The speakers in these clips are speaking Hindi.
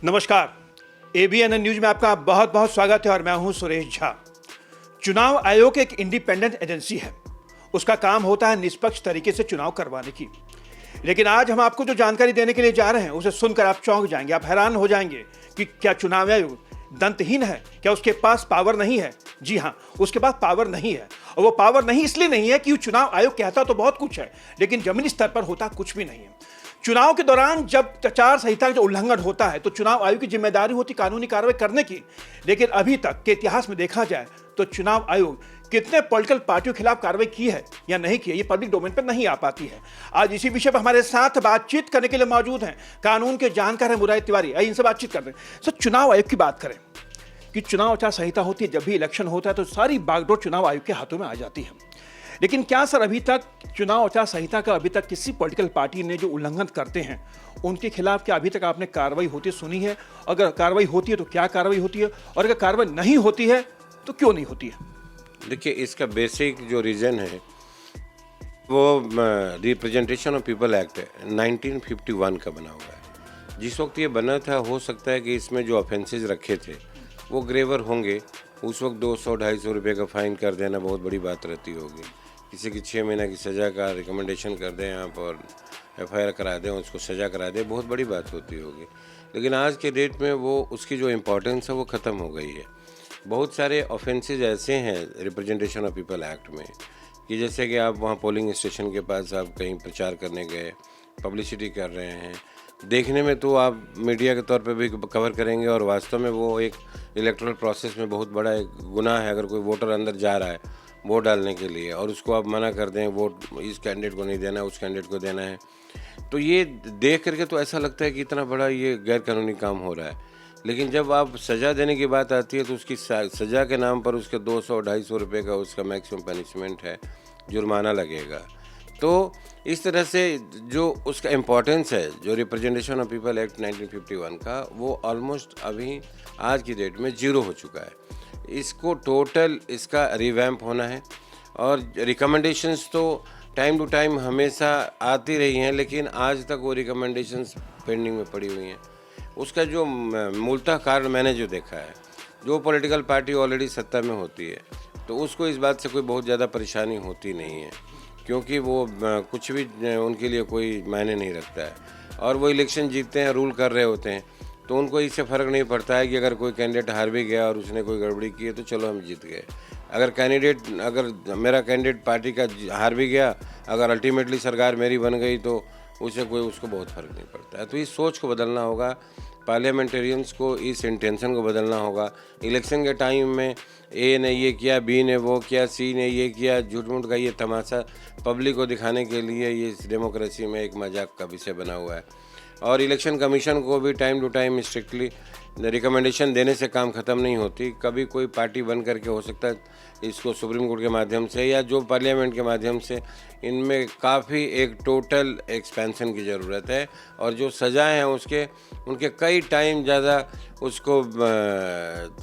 नमस्कार। एबीएन न्यूज में आपका बहुत बहुत स्वागत है और मैं हूं सुरेश झा। चुनाव आयोग एक इंडिपेंडेंट एजेंसी है। उसका काम होता है निष्पक्ष तरीके से चुनाव करवाने की। लेकिन आज हम आपको जो जानकारी देने के लिए जा रहे हैं उसे सुनकर आप चौंक जाएंगे, आप हैरान हो जाएंगे कि क्या चुनाव आयोग दंतहीन है? क्या उसके पास पावर नहीं है? जी हाँ, उसके पास पावर नहीं है। और वो पावर नहीं इसलिए नहीं है कि चुनाव आयोग कहता तो बहुत कुछ है, लेकिन जमीनी स्तर पर होता कुछ भी नहीं है। चुनाव के दौरान जब आचार संहिता का जो उल्लंघन होता है तो चुनाव आयोग की जिम्मेदारी होती कानूनी कार्रवाई करने की। लेकिन अभी तक के इतिहास में देखा जाए तो चुनाव आयोग कितने पॉलिटिकल पार्टियों के खिलाफ कार्रवाई की है या नहीं की है, ये पब्लिक डोमेन पर नहीं आ पाती है। आज इसी विषय पर हमारे साथ बातचीत करने के लिए मौजूद हैं कानून के जानकार हैं मुरारी तिवारी। आइए इनसे बातचीत करते हैं। सर, चुनाव आयोग की बात करें कि चुनाव आचार संहिता होती है, जब भी इलेक्शन होता है तो सारी बागडोर चुनाव आयोग के हाथों में आ जाती है। लेकिन क्या सर अभी तक चुनाव आचार संहिता का अभी तक किसी पॉलिटिकल पार्टी ने जो उल्लंघन करते हैं उनके खिलाफ क्या अभी तक आपने कार्रवाई होती सुनी है? अगर कार्रवाई होती है तो क्या कार्रवाई होती है, और अगर कार्रवाई नहीं होती है तो क्यों नहीं होती है? देखिए, इसका बेसिक जो रीज़न है वो रिप्रेजेंटेशन ऑफ पीपल एक्ट 1951 का बना हुआ है। जिस वक्त ये बना था, हो सकता है कि इसमें जो ऑफेंसेस रखे थे वो ग्रेवर होंगे। उस वक्त 200-250 रुपये का फ़ाइन कर देना बहुत बड़ी बात रहती होगी। किसी की 6 महीने की सज़ा का रिकमेंडेशन कर दें आप और FIR करा दें, उसको सज़ा करा दें, बहुत बड़ी बात होती होगी। लेकिन आज के डेट में वो उसकी जो इम्पोर्टेंस है वो ख़त्म हो गई है। बहुत सारे ऑफेंसेस ऐसे हैं रिप्रेजेंटेशन ऑफ पीपल एक्ट में कि जैसे कि आप वहाँ पोलिंग स्टेशन के पास आप कहीं प्रचार करने गए, पब्लिसिटी कर रहे हैं, देखने में तो आप मीडिया के तौर पे भी कवर करेंगे और वास्तव में वो एक इलेक्टोरल प्रोसेस में बहुत बड़ा एक गुनाह है। अगर कोई वोटर अंदर जा रहा है वोट डालने के लिए और उसको आप मना कर दें, वोट इस कैंडिडेट को नहीं देना है, उस कैंडिडेट को देना है, तो ये देख करके तो ऐसा लगता है कि इतना बड़ा ये गैर कानूनी काम हो रहा है। लेकिन जब आप सज़ा देने की बात आती है तो उसकी सज़ा के नाम पर उसके 200-250 रुपये का उसका मैक्सिमम पनिशमेंट है, जुर्माना लगेगा। तो इस तरह से जो उसका इम्पोर्टेंस है, जो रिप्रेजेंटेशन ऑफ पीपल एक्ट 1951 का, वो ऑलमोस्ट अभी आज की डेट में ज़ीरो हो चुका है। इसको टोटल इसका रिवैम्प होना है और रिकमेंडेशंस तो टाइम टू टाइम हमेशा आती रही हैं, लेकिन आज तक वो रिकमेंडेशंस पेंडिंग में पड़ी हुई हैं। उसका जो मूलतः कारण मैंने जो देखा है, जो पॉलिटिकल पार्टी ऑलरेडी सत्ता में होती है तो उसको इस बात से कोई बहुत ज़्यादा परेशानी होती नहीं है, क्योंकि वो कुछ भी उनके लिए कोई मायने नहीं रखता है और वो इलेक्शन जीतते हैं, रूल कर रहे होते हैं, तो उनको इससे फ़र्क नहीं पड़ता है कि अगर कोई कैंडिडेट हार भी गया और उसने कोई गड़बड़ी की है तो चलो हम जीत गए। अगर मेरा कैंडिडेट पार्टी का हार भी गया, अगर अल्टीमेटली सरकार मेरी बन गई तो उसको बहुत फ़र्क नहीं पड़ता है। तो इस सोच को बदलना होगा, पार्लियामेंटेरियंस को इस इंटेंशन को बदलना होगा। इलेक्शन के टाइम में ए ने ये किया, बी ने वो किया, सी ने ये किया, झूठ मूठ का ये तमाशा पब्लिक को दिखाने के लिए ये इस डेमोक्रेसी में एक मजाक का विषय बना हुआ है। और इलेक्शन कमीशन को भी time to time strictly recommendation देने से काम ख़त्म नहीं होती। कभी कोई पार्टी बन करके हो सकता है इसको सुप्रीम कोर्ट के माध्यम से या जो पार्लियामेंट के माध्यम से, इनमें काफ़ी एक टोटल एक्सपेंशन की ज़रूरत है और जो सज़ाएँ हैं उनके कई टाइम ज़्यादा उसको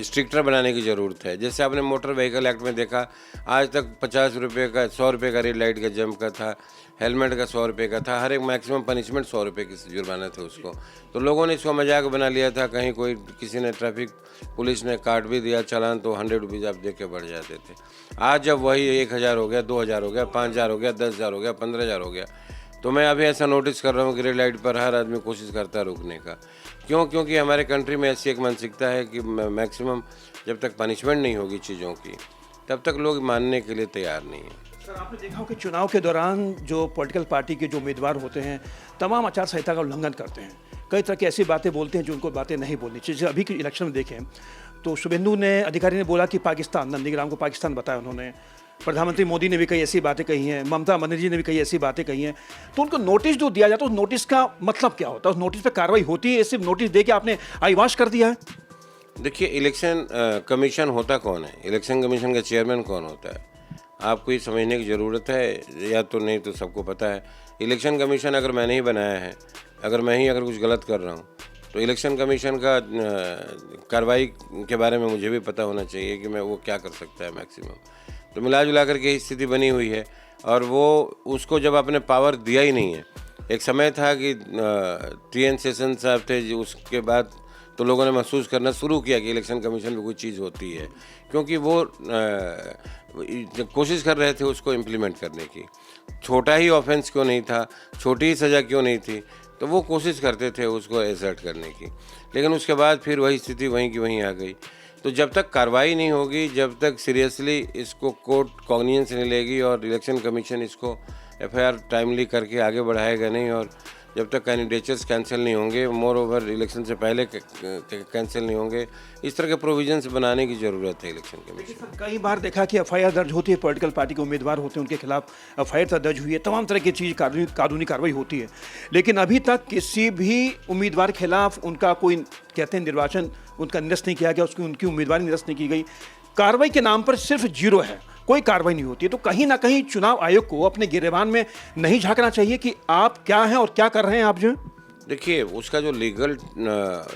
स्ट्रिक्टर बनाने की ज़रूरत है। जैसे आपने मोटर व्हीकल एक्ट में देखा, आज तक 50 रुपये का 100 रुपये का रेड लाइट का जंप का था, हेलमेट का 100 रुपये का था, हर एक मैक्सिमम पनिशमेंट 100 रुपये की जुर्माना थे उसको। तो लोगों ने इसको मजाक बना लिया था। कहीं किसी ने ट्रैफिक पुलिस ने काट भी दिया चालान तो 100 रुपीज़ आप दे के बढ़ जाते थे। आज जब वही 1000 हो गया, 2000 हो गया, 5000 हो गया, 10,000 हो गया, 15,000 हो गया, तो मैं अभी ऐसा नोटिस कर रहा हूँ कि रेड लाइट पर हर आदमी कोशिश करता है रुकने का। क्यों? क्योंकि हमारे कंट्री में ऐसी एक मानसिकता है कि मैक्सिमम जब तक पनिशमेंट नहीं होगी चीज़ों की तब तक लोग मानने के लिए तैयार नहीं हैं। सर, आपने देखा हो कि चुनाव के दौरान जो पॉलिटिकल पार्टी के जो उम्मीदवार होते हैं तमाम आचार संहिता का उल्लंघन करते हैं। कई तरह की ऐसी बातें बोलते हैं जो उनको बातें नहीं बोलनी चाहिए। जैसे अभी के इलेक्शन में देखें तो शुभेंदु अधिकारी ने बोला कि पाकिस्तान, नंदीग्राम को पाकिस्तान बताया उन्होंने। प्रधानमंत्री मोदी ने भी कई ऐसी बातें कही हैं, ममता बनर्जी ने भी कई ऐसी बातें कही हैं। तो उनको नोटिस जो दिया जाता है, उस नोटिस का मतलब क्या होता है? उस नोटिस पर कार्रवाई होती है? सिर्फ नोटिस दे के आपने आईवाश कर दिया है? देखिए, इलेक्शन कमीशन होता कौन है? इलेक्शन कमीशन का चेयरमैन कौन होता है? आपको ये समझने की ज़रूरत है, या तो नहीं तो सबको पता है। इलेक्शन कमीशन अगर मैंने ही बनाया है, अगर कुछ गलत कर रहा हूँ तो इलेक्शन कमीशन का कार्रवाई के बारे में मुझे भी पता होना चाहिए कि मैं वो क्या कर सकता है मैक्सिमम। तो मिला जुला करके स्थिति बनी हुई है और वो उसको जब आपने पावर दिया ही नहीं है। एक समय था कि TN सेशन साहब थे, उसके बाद तो लोगों ने महसूस करना शुरू किया कि इलेक्शन कमीशन में कोई चीज़ होती है, क्योंकि वो कोशिश कर रहे थे उसको इम्प्लीमेंट करने की। छोटा ही ऑफेंस क्यों नहीं था, छोटी ही सज़ा क्यों नहीं थी, तो वो कोशिश करते थे उसको एसर्ट करने की। लेकिन उसके बाद फिर वही स्थिति वहीं की वहीं आ गई। तो जब तक कार्रवाई नहीं होगी, जब तक सीरियसली इसको कोर्ट कॉग्निजेंस नहीं लेगी और इलेक्शन कमीशन इसको एफआईआर टाइमली करके आगे बढ़ाएगा नहीं, और जब तक कैंडिडेचर्स कैंसिल नहीं होंगे, मोर ओवर इलेक्शन से पहले कैंसिल नहीं होंगे, इस तरह के प्रोविजंस बनाने की ज़रूरत है इलेक्शन कमीशन। कई बार देखा कि एफआईआर दर्ज होती है, पॉलिटिकल पार्टी के उम्मीदवार होते हैं, उनके खिलाफ एफआईआर दर्ज हुई है, तमाम तरह की चीज़ कानूनी कार्रवाई होती है, लेकिन अभी तक किसी भी उम्मीदवार के खिलाफ उनका कोई कहते हैं निर्वाचन उनका निरस्त नहीं किया गया, उनकी उम्मीदवारी निरस्त नहीं की गई। कार्रवाई के नाम पर सिर्फ जीरो है, कोई कार्रवाई नहीं होती है। तो कहीं ना कहीं चुनाव आयोग को अपने गिरेबान में नहीं झांकना चाहिए कि आप क्या हैं और क्या कर रहे हैं आप जो। देखिए, उसका जो लीगल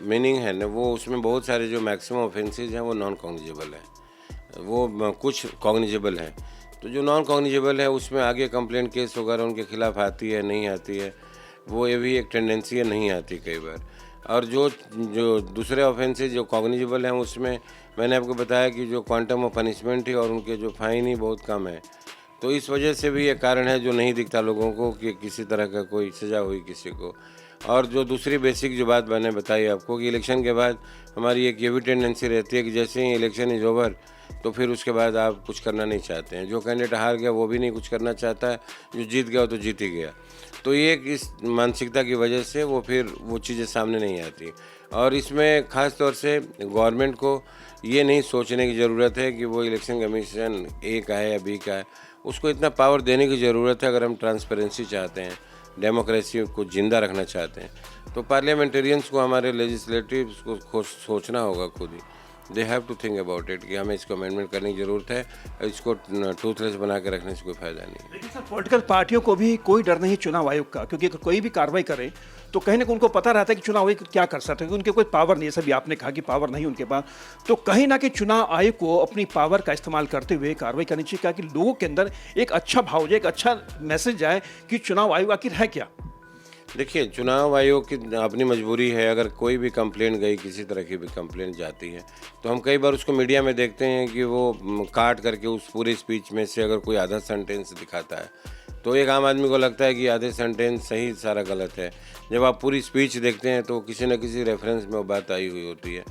मीनिंग है ना, वो उसमें बहुत सारे जो मैक्सिमम ऑफेंसेज हैं वो नॉन कॉग्निजेबल है, वो कुछ कॉग्निजेबल हैं। तो जो नॉन कॉग्निजेबल है उसमें आगे कंप्लेंट केस वगैरह उनके खिलाफ आती है नहीं आती है, वो ये भी एक टेंडेंसी है, नहीं आती कई बार। और जो जो दूसरे ऑफेंसेज जो कॉग्निजेबल हैं उसमें मैंने आपको बताया कि जो क्वांटम ऑफ पनिशमेंट है और उनके जो फाइन ही बहुत कम है। तो इस वजह से भी ये कारण है जो नहीं दिखता लोगों को कि किसी तरह का कोई सज़ा हुई किसी को। और जो दूसरी बेसिक जो बात मैंने बताई आपको कि इलेक्शन के बाद हमारी एक ये भी टेंडेंसी रहती है कि जैसे ही इलेक्शन इज़ ओवर तो फिर उसके बाद आप कुछ करना नहीं चाहते हैं। जो कैंडिडेट हार गया वो भी नहीं कुछ करना चाहता है, जो जीत गया तो जीत ही गया। तो ये इस मानसिकता की वजह से वो फिर वो चीज़ें सामने नहीं आती। और इसमें ख़ास तौर से गवर्नमेंट को ये नहीं सोचने की ज़रूरत है कि वो इलेक्शन कमीशन ए का है या बी का है, उसको इतना पावर देने की ज़रूरत है। अगर हम ट्रांसपेरेंसी चाहते हैं, डेमोक्रेसी को ज़िंदा रखना चाहते हैं, तो पार्लियामेंटेरियंस को, हमारे लेजिस्लेटिव्स को सोचना होगा खुद ही। They have to think about it कि हमें इसको अमेंडमेंट करने की ज़रूरत है, इसको टूथलेस बना के रखने से कोई फ़ायदा नहीं है। लेकिन सर, पॉलिटिकल पार्टियों को भी कोई डर नहीं चुनाव आयोग का, क्योंकि अगर कोई भी कार्रवाई करे तो कहीं ना कहीं उनको पता रहता है कि चुनाव आयोग क्या कर सकते हैं, उनके कोई पावर नहीं है। सभी आपने कहा कि पावर नहीं उनके पास, तो कहीं ना कहीं चुनाव आयोग को अपनी पावर का इस्तेमाल करते हुए कार्रवाई करनी चाहिए, ताकि लोगों के अंदर एक अच्छा भाव जाए, एक अच्छा मैसेज जाए कि चुनाव आयोग आखिर है क्या। देखिए, चुनाव आयोग की अपनी मजबूरी है। अगर कोई भी कंप्लेंट गई, किसी तरह की भी कंप्लेंट जाती है, तो हम कई बार उसको मीडिया में देखते हैं कि वो काट करके उस पूरे स्पीच में से अगर कोई आधा सेंटेंस दिखाता है, तो एक आम आदमी को लगता है कि आधे सेंटेंस सही, सारा गलत है। जब आप पूरी स्पीच देखते हैं तो किसी न किसी रेफरेंस में वो बात आई हुई होती है।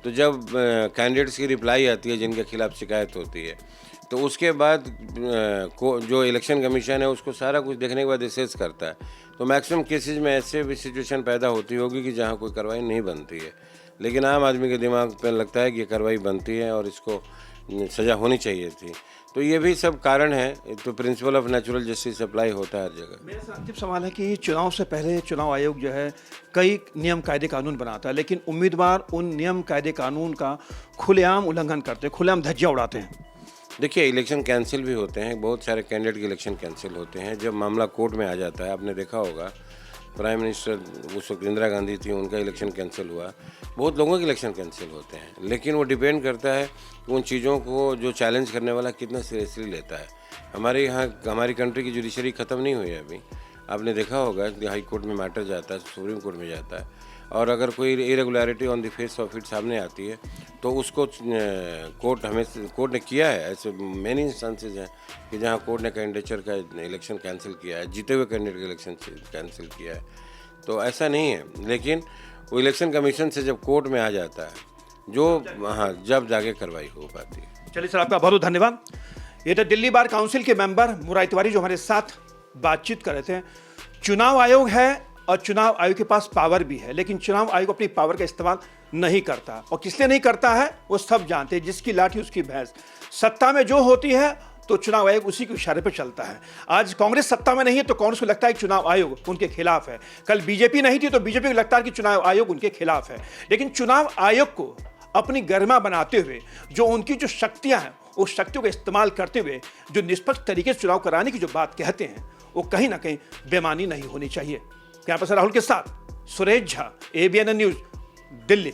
तो जब कैंडिडेट्स की रिप्लाई आती है जिनके खिलाफ शिकायत होती है, तो उसके बाद जो इलेक्शन कमीशन है उसको सारा कुछ देखने के बाद असेस करता है। तो मैक्सिमम केसेस में ऐसे भी सिचुएशन पैदा होती होगी कि जहाँ कोई कार्रवाई नहीं बनती है, लेकिन आम आदमी के दिमाग पर लगता है कि कार्रवाई बनती है और इसको सज़ा होनी चाहिए थी। तो ये भी सब कारण है। तो principle of natural justice apply होता है हर जगह। मेरा अंतिम सवाल है कि चुनाव से पहले चुनाव आयोग जो है कई नियम कायदे कानून बनाता है, लेकिन उम्मीदवार उन नियम कायदे कानून का खुलेआम उल्लंघन करते हैं, खुलेआम धज्जियां उड़ाते हैं। देखिए, इलेक्शन कैंसिल भी होते हैं, बहुत सारे कैंडिडेट के इलेक्शन कैंसिल होते हैं। जब मामला कोर्ट में आ जाता है, आपने देखा होगा प्राइम मिनिस्टर उस वक्त इंदिरा गांधी थी, उनका इलेक्शन कैंसिल हुआ, बहुत लोगों के इलेक्शन कैंसिल होते हैं। लेकिन वो डिपेंड करता है कि उन चीज़ों को जो चैलेंज करने वाला कितना सीरियसली लेता है। हमारे यहाँ हमारी कंट्री की जुडिशरी ख़त्म नहीं हुई है अभी। आपने देखा होगा कि हाई कोर्ट में मैटर जाता है, सुप्रीम कोर्ट में जाता है, और अगर कोई irregularity on the face of it सामने आती है तो उसको कोर्ट ने किया है। ऐसे मेनी इंस्टेंसेज हैं कि जहां कोर्ट ने कैंडिडेचर का इलेक्शन कैंसिल किया है, जीते हुए कैंडिडेट का इलेक्शन कैंसिल किया है। तो ऐसा नहीं है, लेकिन वो इलेक्शन कमीशन से जब कोर्ट में आ जाता है, जो हाँ, जब जाके कार्रवाई हो पाती है। चलिए सर, आपका बहुत बहुत धन्यवाद। ये तो दिल्ली बार काउंसिल के मेंबर मुरारी तिवारी जो हमारे साथ बातचीत कर रहे थे। चुनाव आयोग है और चुनाव आयोग के पास पावर भी है, लेकिन चुनाव आयोग अपनी पावर का इस्तेमाल नहीं करता, और किस लिए नहीं करता है वो सब जानते हैं। जिसकी लाठी उसकी भैंस। सत्ता में जो होती है तो चुनाव आयोग उसी के इशारे पर चलता है। आज कांग्रेस सत्ता में नहीं है तो कांग्रेस को लगता है कि चुनाव आयोग उनके खिलाफ है। कल बीजेपी नहीं थी तो बीजेपी को लगता है कि चुनाव आयोग उनके खिलाफ है। लेकिन चुनाव आयोग को अपनी गरिमा बनाते हुए जो उनकी जो शक्तियां हैं, उस शक्तियों का इस्तेमाल करते हुए जो निष्पक्ष तरीके से चुनाव कराने की जो बात कहते हैं, वो कहीं ना कहीं बेमानी नहीं होनी चाहिए। कैंपस राहुल के साथ सुरेश झा, ABN न्यूज, दिल्ली।